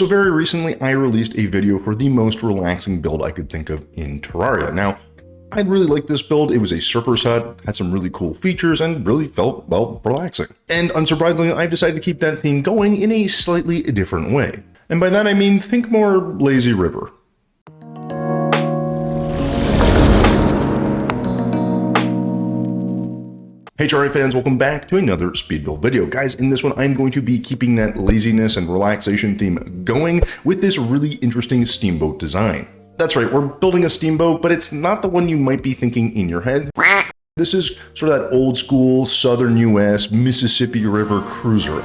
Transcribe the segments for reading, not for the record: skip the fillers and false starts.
So very recently, I released a video for the most relaxing build I could think of in Terraria. Now, I really liked this build. It was a surfer hut, had some really cool features, and really felt, well, relaxing. And unsurprisingly, I've decided to keep that theme going in a slightly different way. And by that I mean, think more lazy river. Hey Terraria fans, welcome back to another speed build video. Guys, in this one, I'm going to be keeping that laziness and relaxation theme going with this really interesting steamboat design. That's right, we're building a steamboat, but it's not the one you might be thinking in your head. This is sort of that old school Southern US Mississippi River cruiser.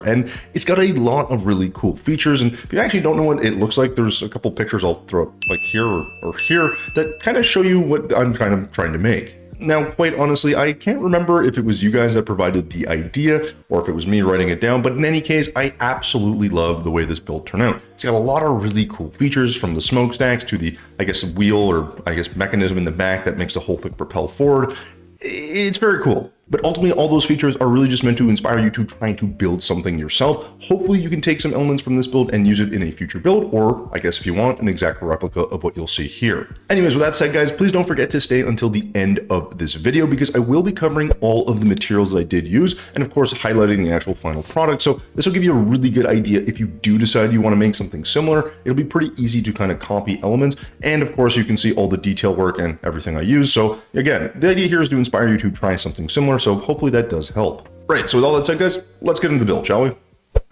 And it's got a lot of really cool features. And if you actually don't know what it looks like, there's a couple pictures I'll throw up like here or here that kind of show you what I'm kind of trying to make. Now, quite honestly, I can't remember if it was you guys that provided the idea or if it was me writing it down, but in any case, I absolutely love the way this build turned out. It's got a lot of really cool features, from the smokestacks to the, wheel or mechanism in the back that makes the whole thing propel forward. It's very cool. But ultimately, all those features are really just meant to inspire you to try to build something yourself. Hopefully you can take some elements from this build and use it in a future build, or I guess if you want, an exact replica of what you'll see here. Anyways, with that said, guys, please don't forget to stay until the end of this video, because I will be covering all of the materials that I did use, and of course, highlighting the actual final product. So this will give you a really good idea if you do decide you want to make something similar. It'll be pretty easy to kind of copy elements. And of course, you can see all the detail work and everything I use. So again, the idea here is to inspire you to try something similar. So hopefully that does help. Right, so with all that said, guys, let's get into the build, shall we?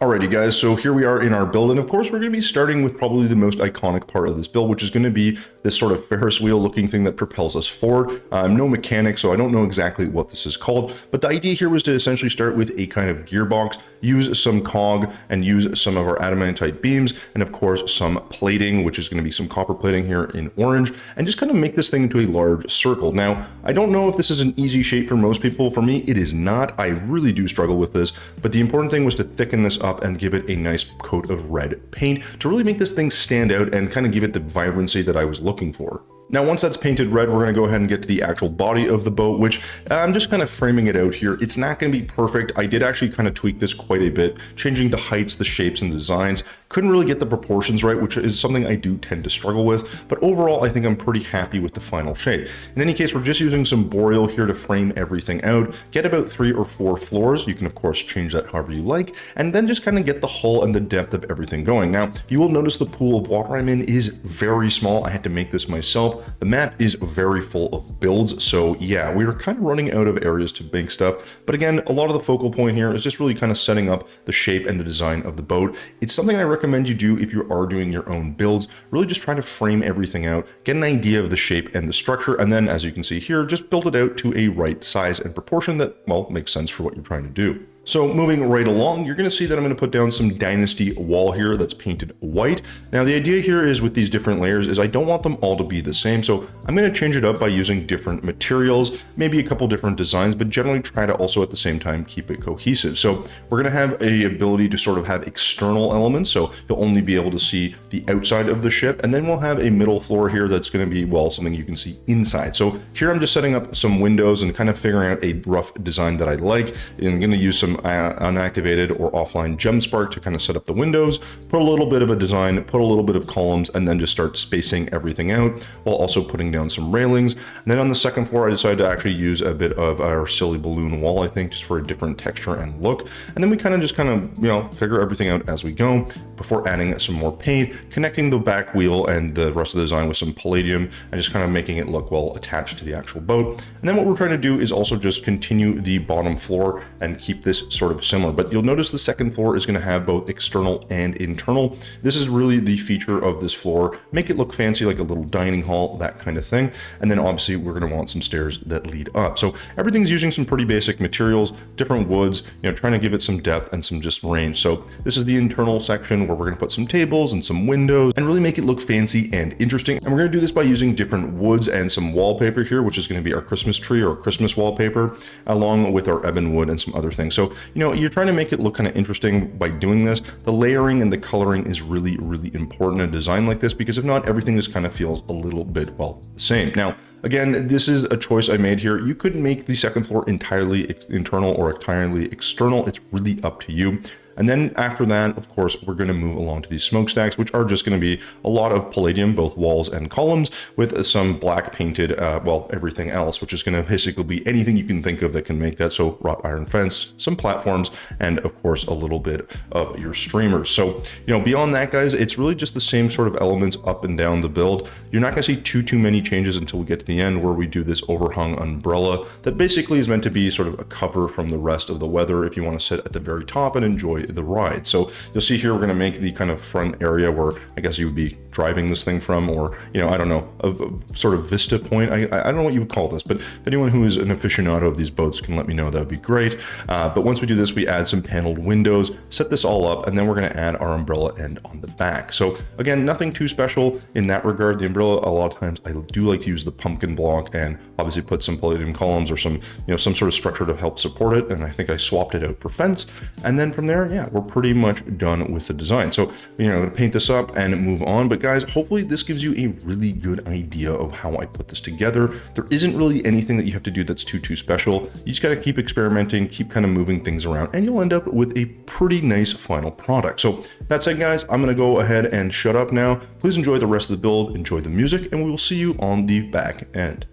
Alrighty guys, so here we are in our build, and of course we're going to be starting with probably the most iconic part of this build, which is going to be this sort of Ferris wheel looking thing that propels us forward. I'm no mechanic, so I don't know exactly what this is called, but the idea here was to essentially start with a kind of gearbox, use some cog, and use some of our adamantite beams, and of course some plating, which is going to be some copper plating here in orange, and just kind of make this thing into a large circle. Now, I don't know if this is an easy shape for most people. For me, it is not. I really do struggle with this, but the important thing was to thicken this up and give it a nice coat of red paint to really make this thing stand out and kind of give it the vibrancy that I was looking for. Now, once that's painted red, we're going to go ahead and get to the actual body of the boat, which I'm just kind of framing it out here. It's not going to be perfect. I did actually kind of tweak this quite a bit, changing the heights, the shapes, and the designs. Couldn't really get the proportions right, which is something I do tend to struggle with, but overall, I think I'm pretty happy with the final shape. In any case, we're just using some boreal here to frame everything out, get about 3 or 4 floors. You can, of course, change that however you like, and then just kind of get the hull and the depth of everything going. Now, you will notice the pool of water I'm in is very small. I had to make this myself. The map is very full of builds, so yeah, we were kind of running out of areas to make stuff. But again, a lot of the focal point here is just really kind of setting up the shape and the design of the boat. It's something I recommend you do if you are doing your own builds. Really just try to frame everything out, get an idea of the shape and the structure, and then, as you can see here, just build it out to a right size and proportion that, well, makes sense for what you're trying to do. So moving right along, you're going to see that I'm going to put down some Dynasty wall here that's painted white. Now the idea here is with these different layers is I don't want them all to be the same. So I'm going to change it up by using different materials, maybe a couple different designs, but generally try to also at the same time keep it cohesive. So we're going to have a ability to sort of have external elements. So you'll only be able to see the outside of the ship. And then we'll have a middle floor here that's going to be, well, something you can see inside. So here I'm just setting up some windows and kind of figuring out a rough design that I like. And I'm going to use some unactivated or offline gem spark to kind of set up the windows, put a little bit of a design, put a little bit of columns, and then just start spacing everything out while also putting down some railings. And then on the second floor, I decided to actually use a bit of our silly balloon wall, I think, just for a different texture and look. And then we kind of figure everything out as we go before adding some more paint, connecting the back wheel and the rest of the design with some palladium, and just kind of making it look well attached to the actual boat. And then what we're trying to do is also just continue the bottom floor and keep this sort of similar, but you'll notice the second floor is going to have both external and internal. This is really the feature of this floor. Make it look fancy, like a little dining hall, that kind of thing. And then obviously we're going to want some stairs that lead up. So everything's using some pretty basic materials, different woods, trying to give it some depth and some just range. So this is the internal section where we're going to put some tables and some windows and really make it look fancy and interesting. And we're going to do this by using different woods and some wallpaper here, which is going to be our Christmas tree or Christmas wallpaper, along with our ebon wood and some other things. So you're trying to make it look kind of interesting by doing this. The layering and the coloring is really, really important in a design like this, because if not, everything just kind of feels a little bit, well, the same. Now, again, this is a choice I made here. You could make the second floor entirely internal or entirely external. It's really up to you. And then after that, of course, we're going to move along to these smokestacks, which are just going to be a lot of palladium, both walls and columns, with some black painted, well, everything else, which is going to basically be anything you can think of that can make that. So wrought iron fence, some platforms, and of course, a little bit of your streamers. So, beyond that, guys, it's really just the same sort of elements up and down the build. You're not going to see too many changes until we get to the end, where we do this overhung umbrella that basically is meant to be sort of a cover from the rest of the weather if you want to sit at the very top and enjoy the ride. So you'll see here, we're going to make the kind of front area where I guess you would be driving this thing from, or, I don't know, a sort of vista point. I don't know what you would call this, but if anyone who is an aficionado of these boats can let me know, that would be great. But once we do this, we add some paneled windows, set this all up, and then we're going to add our umbrella end on the back. So again, nothing too special in that regard. The umbrella, a lot of times I do like to use the pumpkin block and obviously put some palladium columns or some, some sort of structure to help support it. And I think I swapped it out for fence. And then from there, yeah, we're pretty much done with the design. So, I'm going to paint this up and move on. But guys, hopefully this gives you a really good idea of how I put this together. There isn't really anything that you have to do that's too special. You just got to keep experimenting, keep kind of moving things around, and you'll end up with a pretty nice final product. So that said, guys, I'm going to go ahead and shut up now. Please enjoy the rest of the build, enjoy the music, and we will see you on the back end.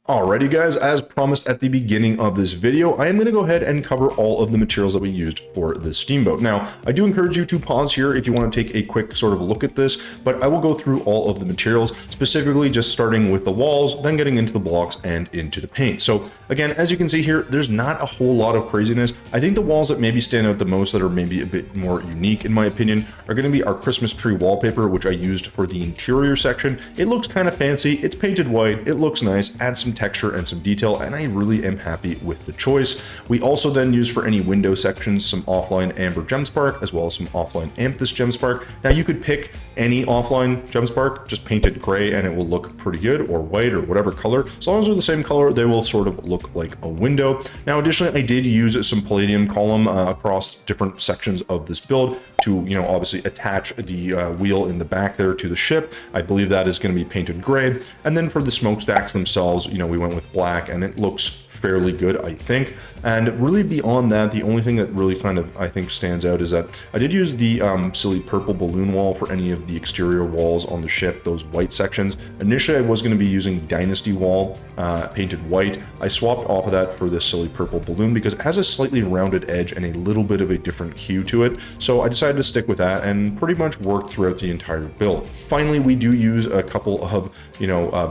Alrighty guys, as promised at the beginning of this video, I am going to go ahead and cover all of the materials that we used for this steamboat. Now, I do encourage you to pause here if you want to take a quick sort of look at this, but I will go through all of the materials, specifically just starting with the walls, then getting into the blocks and into the paint. So again, as you can see here, there's not a whole lot of craziness. I think the walls that maybe stand out the most, that are maybe a bit more unique in my opinion, are going to be our Christmas tree wallpaper, which I used for the interior section. It looks kind of fancy, it's painted white, it looks nice, adds some texture and some detail, and I really am happy with the choice. We also then use for any window sections some offline amber gemspark, as well as some offline amethyst gemspark. Now you could pick any offline gemspark, just paint it gray and it will look pretty good, or white, or whatever color. As long as they're the same color, they will sort of look like a window. Now additionally, I did use some palladium column across different sections of this build to, obviously attach the wheel in the back there to the ship. I believe that is going to be painted gray. And then for the smokestacks themselves, we went with black, and it looks fairly good, I think. And really beyond that, the only thing that really kind of, I think, stands out is that I did use the silly purple balloon wall for any of the exterior walls on the ship, those white sections. Initially, I was going to be using Dynasty wall, painted white. I swapped off of that for this silly purple balloon because it has a slightly rounded edge and a little bit of a different hue to it. So I decided to stick with that and pretty much worked throughout the entire build. Finally, we do use a couple of,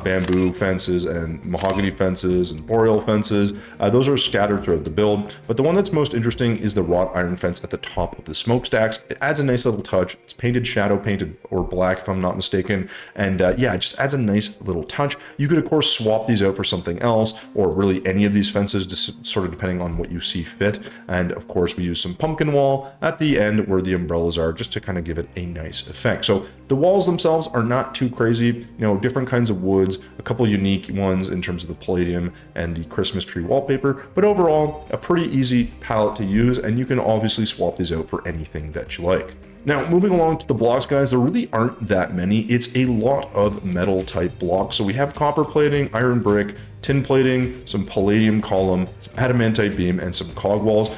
bamboo fences and mahogany fences and boreal fences. Those are scattered throughout the build, but the one that's most interesting is the wrought iron fence at the top of the smokestacks. It adds a nice little touch. It's painted shadow painted or black, if I'm not mistaken, and yeah, it just adds a nice little touch. You could of course swap these out for something else, or really any of these fences, just sort of depending on what you see fit. And of course we use some pumpkin wall at the end where the umbrellas are, just to kind of give it a nice effect. So the walls themselves are not too crazy, different kinds of woods, a couple unique ones in terms of the palladium and the Christmas tree wallpaper, but overall a pretty easy palette to use, and you can obviously swap these out for anything that you like. Now, moving along to the blocks, guys, there really aren't that many. It's a lot of metal type blocks. So we have copper plating, iron brick, tin plating, some palladium column, some adamantite beam, and some cog walls.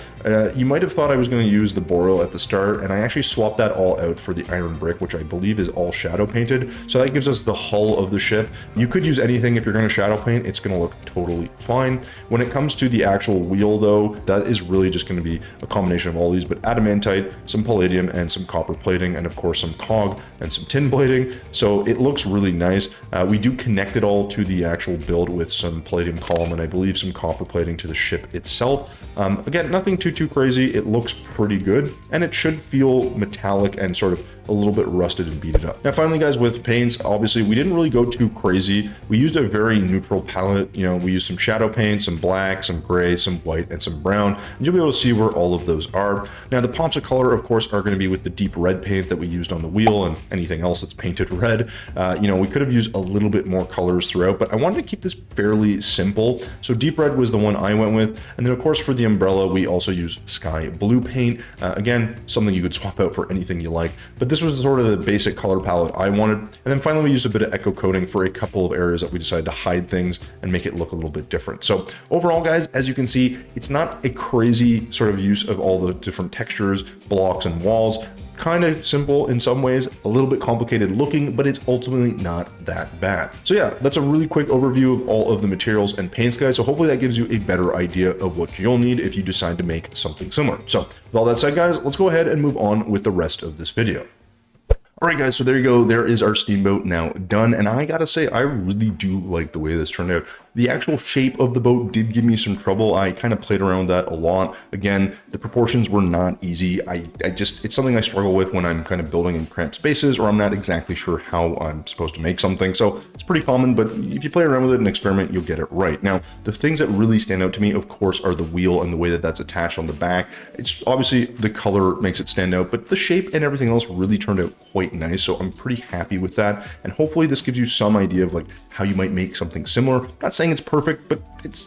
You might have thought I was going to use the boral at the start, and I actually swapped that all out for the iron brick, which I believe is all shadow painted. So that gives us the hull of the ship. You could use anything if you're going to shadow paint, it's going to look totally fine. When it comes to the actual wheel though, that is really just going to be a combination of all these, but adamantite, some palladium, and some copper plating, and of course some cog and some tin plating. So it looks really nice. We do connect it all to the actual build with some palladium column and I believe some copper plating to the ship itself. Again, nothing too crazy. It looks pretty good and it should feel metallic and sort of a little bit rusted and beat it up. Now finally guys, with paints, obviously we didn't really go too crazy. We used a very neutral palette. You know, we used some shadow paint, some black, some gray, some white, and some brown, and you'll be able to see where all of those are. Now the pops of color of course are going to be with the deep red paint that we used on the wheel and anything else that's painted red. You know, we could have used a little bit more colors throughout, but I wanted to keep this fairly simple. So deep red was the one I went with, and then of course for the umbrella we also use sky blue paint. Again, something you could swap out for anything you like, but this was sort of the basic color palette I wanted. And then finally we used a bit of echo coating for a couple of areas that we decided to hide things and make it look a little bit different. So overall guys, as you can see, it's not a crazy sort of use of all the different textures, blocks, and walls. Kind of simple in some ways, a little bit complicated looking, but it's ultimately not that bad. So yeah, that's a really quick overview of all of the materials and paints guys. So hopefully that gives you a better idea of what you'll need if you decide to make something similar. So with all that said guys, let's go ahead and move on with the rest of this video. All right guys, so there you go. There is our steamboat now done. And I gotta say, I really do like the way this turned out. The actual shape of the boat did give me some trouble. I kind of played around with that a lot. Again, the proportions were not easy. It's something I struggle with when I'm kind of building in cramped spaces or I'm not exactly sure how I'm supposed to make something. So it's pretty common, but if you play around with it and experiment, you'll get it right. Now, the things that really stand out to me, of course, are the wheel and the way that that's attached on the back. It's obviously the color makes it stand out, but the shape and everything else really turned out quite nice. So I'm pretty happy with that. And hopefully this gives you some idea of like how you might make something similar. Not saying it's perfect, but it's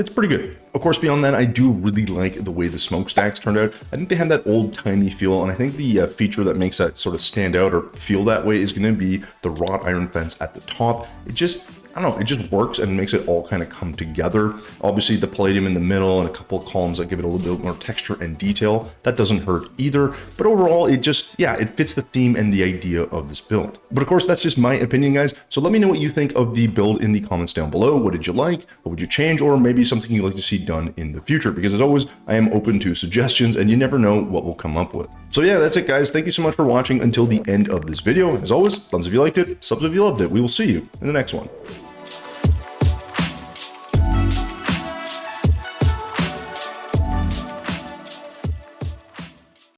pretty good. Of course, beyond that, I do really like the way the smokestacks turned out. I think they had that old timey feel, and I think the feature that makes that sort of stand out or feel that way is going to be the wrought iron fence at the top. It just, I don't know, it just works and makes it all kind of come together. Obviously the palladium in the middle and a couple of columns that give it a little bit more texture and detail. That doesn't hurt either, but overall it just, yeah, it fits the theme and the idea of this build. But of course, that's just my opinion, guys. So let me know what you think of the build in the comments down below. What did you like? What would you change? Or maybe something you'd like to see done in the future, because as always, I am open to suggestions and you never know what we'll come up with. So yeah, that's it guys. Thank you so much for watching until the end of this video. As always, thumbs if you liked it, subs if you loved it. We will see you in the next one.